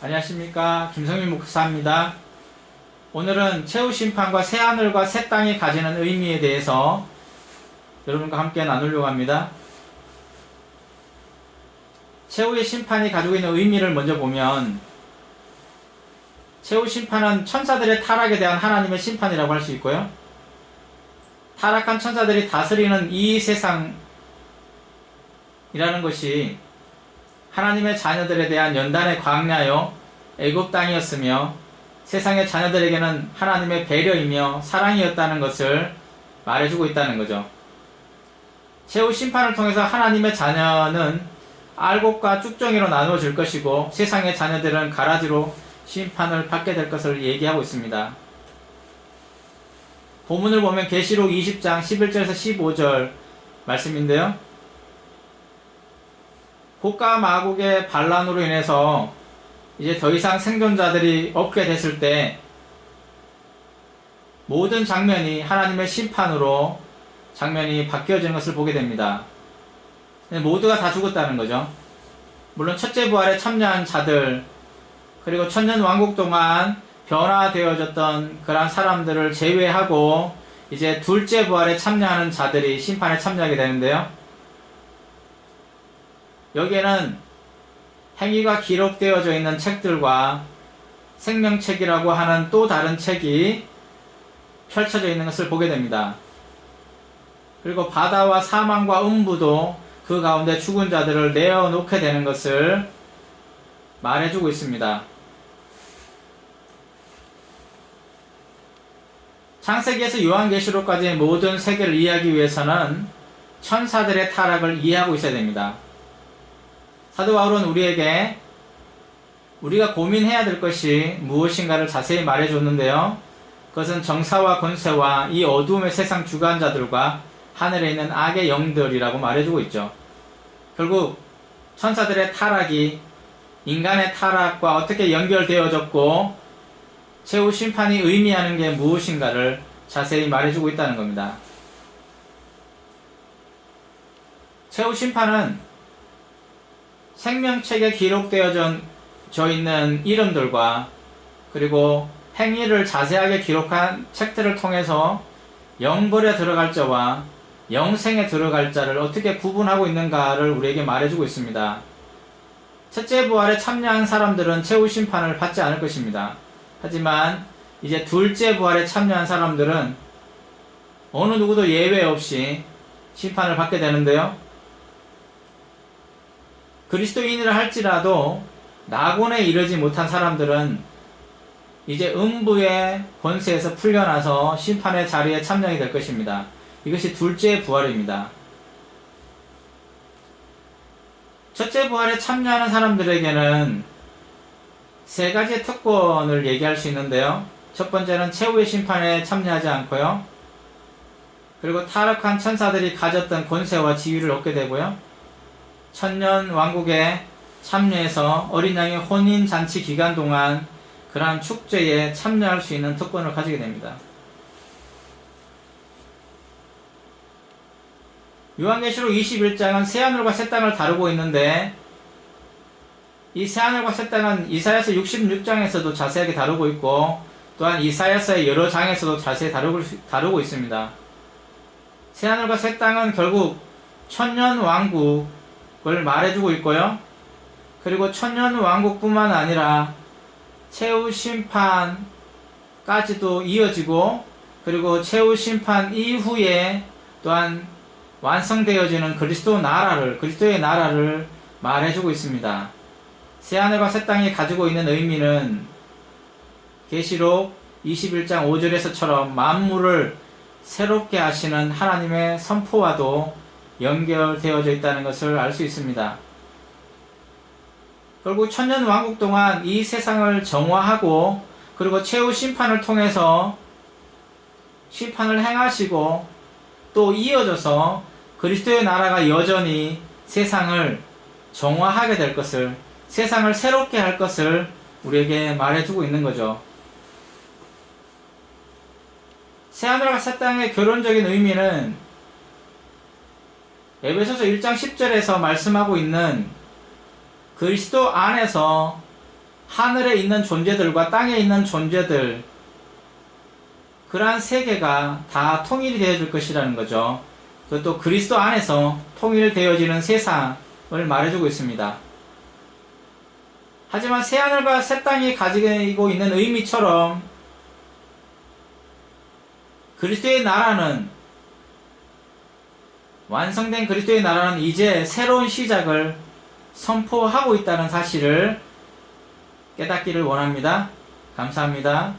안녕하십니까, 김성민 목사입니다. 오늘은 최후 심판과 새 하늘과 새 땅이 가지는 의미에 대해서 여러분과 함께 나누려고 합니다. 최후의 심판이 가지고 있는 의미를 먼저 보면, 최후 심판은 천사들의 타락에 대한 하나님의 심판이라고 할 수 있고요, 타락한 천사들이 다스리는 이 세상이라는 것이 하나님의 자녀들에 대한 연단의 광야요 애굽 땅이었으며, 세상의 자녀들에게는 하나님의 배려이며 사랑이었다는 것을 말해주고 있다는 거죠. 최후 심판을 통해서 하나님의 자녀는 알곡과 쭉정이로 나누어질 것이고, 세상의 자녀들은 가라지로 심판을 받게 될 것을 얘기하고 있습니다. 본문을 보면 계시록 20장 11절에서 15절 말씀인데요, 곡과 마곡의 반란으로 인해서 이제 더 이상 생존자들이 없게 됐을 때 모든 장면이 하나님의 심판으로 장면이 바뀌어지는 것을 보게 됩니다. 모두가 다 죽었다는 거죠. 물론 첫째 부활에 참여한 자들, 그리고 천년 왕국 동안 변화되어졌던 그러한 사람들을 제외하고 이제 둘째 부활에 참여하는 자들이 심판에 참여하게 되는데요, 여기에는 행위가 기록되어져 있는 책들과 생명책이라고 하는 또 다른 책이 펼쳐져 있는 것을 보게 됩니다. 그리고 바다와 사망과 음부도 그 가운데 죽은 자들을 내어놓게 되는 것을 말해주고 있습니다. 창세기에서 요한계시록까지의 모든 세계를 이해하기 위해서는 천사들의 타락을 이해하고 있어야 됩니다. 사도 바울은 우리에게 우리가 고민해야 될 것이 무엇인가를 자세히 말해줬는데요, 그것은 정사와 권세와 이 어두움의 세상 주관자들과 하늘에 있는 악의 영들이라고 말해주고 있죠. 결국 천사들의 타락이 인간의 타락과 어떻게 연결되어졌고 최후 심판이 의미하는 게 무엇인가를 자세히 말해주고 있다는 겁니다. 최후 심판은 생명책에 기록되어져 있는 이름들과 그리고 행위를 자세하게 기록한 책들을 통해서 영벌에 들어갈 자와 영생에 들어갈 자를 어떻게 구분하고 있는가를 우리에게 말해주고 있습니다. 첫째 부활에 참여한 사람들은 최후 심판을 받지 않을 것입니다. 하지만 이제 둘째 부활에 참여한 사람들은 어느 누구도 예외 없이 심판을 받게 되는데요, 그리스도인이라 할지라도 낙원에 이르지 못한 사람들은 이제 음부의 권세에서 풀려나서 심판의 자리에 참여하게 될 것입니다. 이것이 둘째 부활입니다. 첫째 부활에 참여하는 사람들에게는 세 가지의 특권을 얘기할 수 있는데요, 첫 번째는 최후의 심판에 참여하지 않고요, 그리고 타락한 천사들이 가졌던 권세와 지위를 얻게 되고요, 천년 왕국에 참여해서 어린 양의 혼인 잔치 기간 동안 그러한 축제에 참여할 수 있는 특권을 가지게 됩니다. 요한계시록 21장은 새하늘과 새 땅을 다루고 있는데, 이 새하늘과 새 땅은 이사야서 66장에서도 자세하게 다루고 있고, 또한 이사야서의 여러 장에서도 자세히 다루고 있습니다. 새하늘과 새 땅은 결국 천년 왕국을 말해주고 있고요, 그리고 천년 왕국뿐만 아니라 최후 심판까지도 이어지고, 그리고 최후 심판 이후에 또한 완성되어지는 그리스도의 나라를 말해주고 있습니다. 새하늘과 새 땅이 가지고 있는 의미는 계시록 21장 5절에서처럼 만물을 새롭게 하시는 하나님의 선포와도 연결되어져 있다는 것을 알 수 있습니다. 결국 천년 왕국 동안 이 세상을 정화하고, 그리고 최후 심판을 통해서 심판을 행하시고, 또 이어져서 그리스도의 나라가 여전히 세상을 정화하게 될 것을, 세상을 새롭게 할 것을 우리에게 말해주고 있는 거죠. 새하늘과 새 땅의 결론적인 의미는 에베소서 1장 10절에서 말씀하고 있는 그리스도 안에서 하늘에 있는 존재들과 땅에 있는 존재들, 그러한 세계가 다 통일이 되어질 것이라는 거죠. 그것도 그리스도 안에서 통일되어지는 세상을 말해주고 있습니다. 하지만 새하늘과 새 땅이 가지고 있는 의미처럼 그리스도의 나라는, 완성된 그리스도의 나라는 이제 새로운 시작을 선포하고 있다는 사실을 깨닫기를 원합니다. 감사합니다.